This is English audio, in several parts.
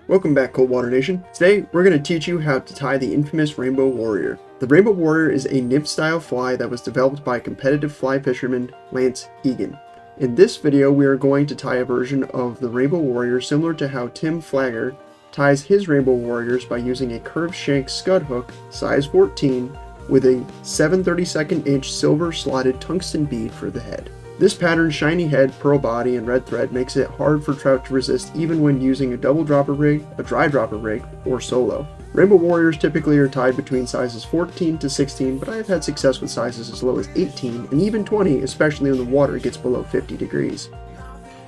Welcome back, Coldwater Nation. Today, we're going to teach you how to tie the infamous Rainbow Warrior. The Rainbow Warrior is a nymph-style fly that was developed by competitive fly fisherman Lance Egan. In this video, we are going to tie a version of the Rainbow Warrior similar to how Tim Flagger ties his Rainbow Warriors by using a curved shank scud hook, size 14, with a 7/32 inch silver slotted tungsten bead for the head. This pattern's shiny head, pearl body, and red thread makes it hard for trout to resist even when using a double dropper rig, a dry dropper rig, or solo. Rainbow Warriors typically are tied between sizes 14 to 16, but I have had success with sizes as low as 18 and even 20, especially when the water gets below 50 degrees.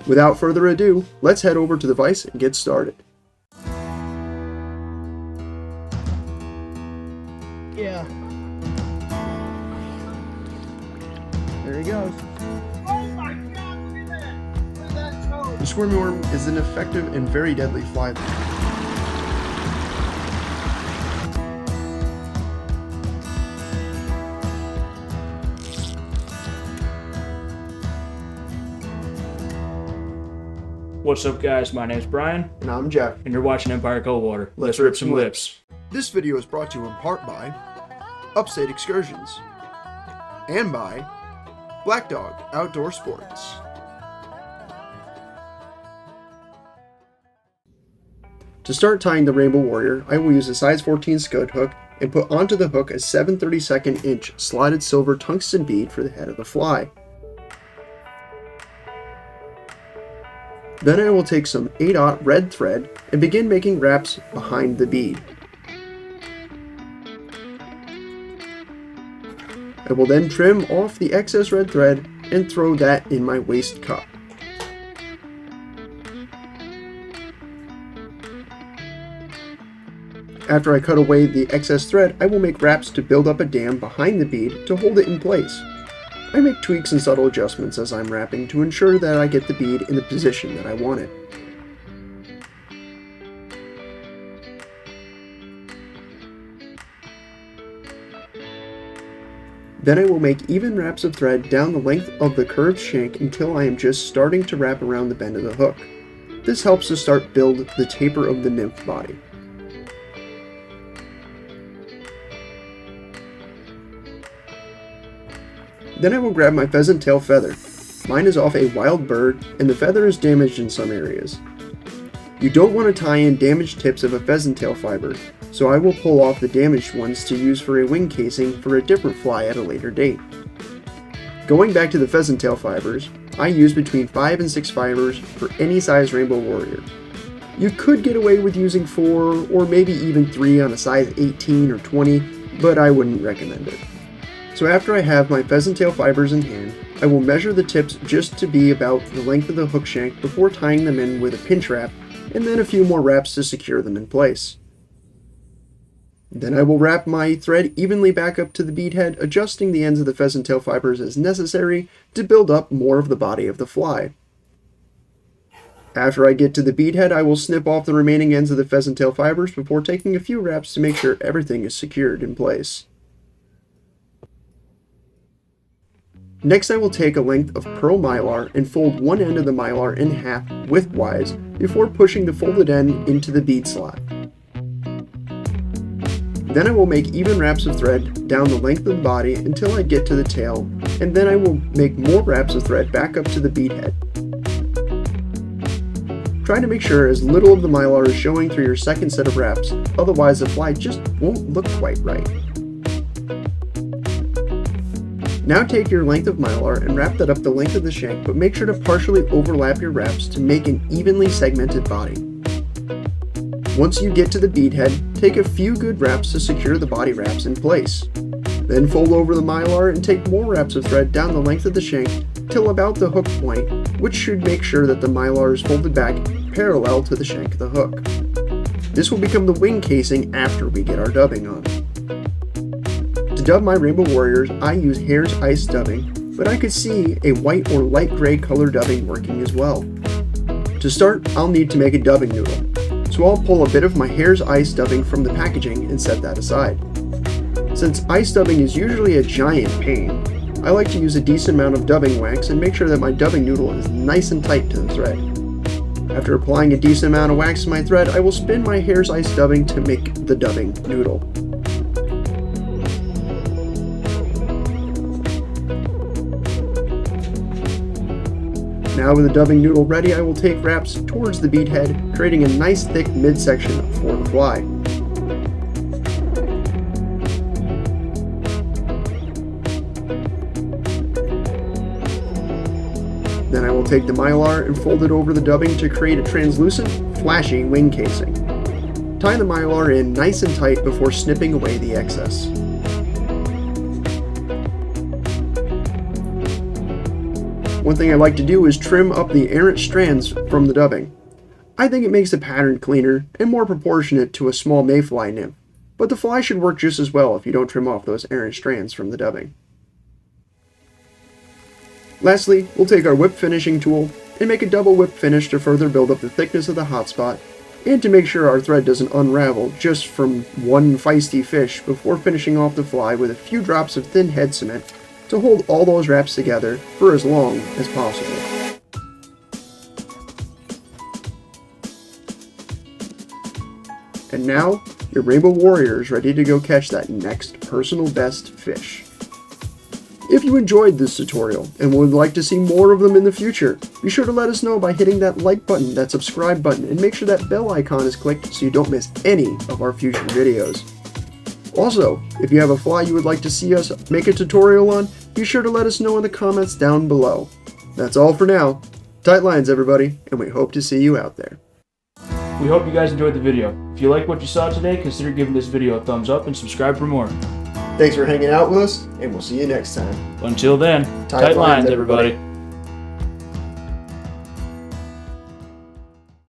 Without further ado, let's head over to the vise and get started. Yeah. There he goes. The squirmy worm is an effective and very deadly fly. What's up, guys? My name's Brian, And I'm Jeff. and you're watching Coldwater. Let's rip some lips. This video is brought to you in part by Upstate Excursions and by Black Dog Outdoor Sports. To start tying the Rainbow Warrior, I will use a size 14 scud hook and put onto the hook a 7/32 inch slotted silver tungsten bead for the head of the fly. Then I will take some 8/0 red thread and begin making wraps behind the bead. I will then trim off the excess red thread and throw that in my waste cup. After I cut away the excess thread, I will make wraps to build up a dam behind the bead to hold it in place. I make tweaks and subtle adjustments as I'm wrapping to ensure that I get the bead in the position that I want it. Then I will make even wraps of thread down the length of the curved shank until I am just starting to wrap around the bend of the hook. This helps to start build the taper of the nymph body. Then I will grab my pheasant tail feather. Mine is off a wild bird and the feather is damaged in some areas. You don't want to tie in damaged tips of a pheasant tail fiber, so I will pull off the damaged ones to use for a wing casing for a different fly at a later date. Going back to the pheasant tail fibers, I use between 5 and 6 fibers for any size Rainbow Warrior. You could get away with using 4 or maybe even 3 on a size 18 or 20, but I wouldn't recommend it. So after I have my pheasant tail fibers in hand, I will measure the tips just to be about the length of the hook shank before tying them in with a pinch wrap, and then a few more wraps to secure them in place. Then I will wrap my thread evenly back up to the bead head, adjusting the ends of the pheasant tail fibers as necessary to build up more of the body of the fly. After I get to the bead head, I will snip off the remaining ends of the pheasant tail fibers before taking a few wraps to make sure everything is secured in place. Next, I will take a length of pearl Mylar and fold one end of the Mylar in half widthwise before pushing the folded end into the bead slot. Then I will make even wraps of thread down the length of the body until I get to the tail, and then I will make more wraps of thread back up to the bead head. Try to make sure as little of the Mylar is showing through your second set of wraps, otherwise the fly just won't look quite right. Now take your length of Mylar and wrap that up the length of the shank, but make sure to partially overlap your wraps to make an evenly segmented body. Once you get to the bead head, take a few good wraps to secure the body wraps in place. Then fold over the Mylar and take more wraps of thread down the length of the shank till about the hook point, which should make sure that the Mylar is folded back parallel to the shank of the hook. This will become the wing casing after we get our dubbing on. To dub my Rainbow Warriors, I use Hare's Ice dubbing, but I could see a white or light gray color dubbing working as well. To start, I'll need to make a dubbing noodle, so I'll pull a bit of my Hare's Ice dubbing from the packaging and set that aside. Since ice dubbing is usually a giant pain, I like to use a decent amount of dubbing wax and make sure that my dubbing noodle is nice and tight to the thread. After applying a decent amount of wax to my thread, I will spin my hare's ice dubbing to make the dubbing noodle. Now with the dubbing noodle ready, I will take wraps towards the bead head, creating a nice thick midsection for the fly. Then I will take the Mylar and fold it over the dubbing to create a translucent, flashy wing casing. Tie the Mylar in nice and tight before snipping away the excess. One thing I like to do is trim up the errant strands from the dubbing. I think it makes the pattern cleaner and more proportionate to a small mayfly nymph, but the fly should work just as well if you don't trim off those errant strands from the dubbing. Lastly, we'll take our whip finishing tool and make a double whip finish to further build up the thickness of the hotspot and to make sure our thread doesn't unravel just from one feisty fish before finishing off the fly with a few drops of thin head cement to hold all those wraps together for as long as possible. And now, your rainbow warrior is ready to go catch that next personal best fish. If you enjoyed this tutorial and would like to see more of them in the future, be sure to let us know by hitting that like button, that subscribe button, and make sure that bell icon is clicked so you don't miss any of our future videos. Also, if you have a fly you would like to see us make a tutorial on, be sure to let us know in the comments down below. That's all for now. Tight lines, everybody, and we hope to see you out there. We hope you guys enjoyed the video. If you like what you saw today, consider giving this video a thumbs up and subscribe for more. Thanks for hanging out with us, and we'll see you next time. Until then, tight lines, everybody.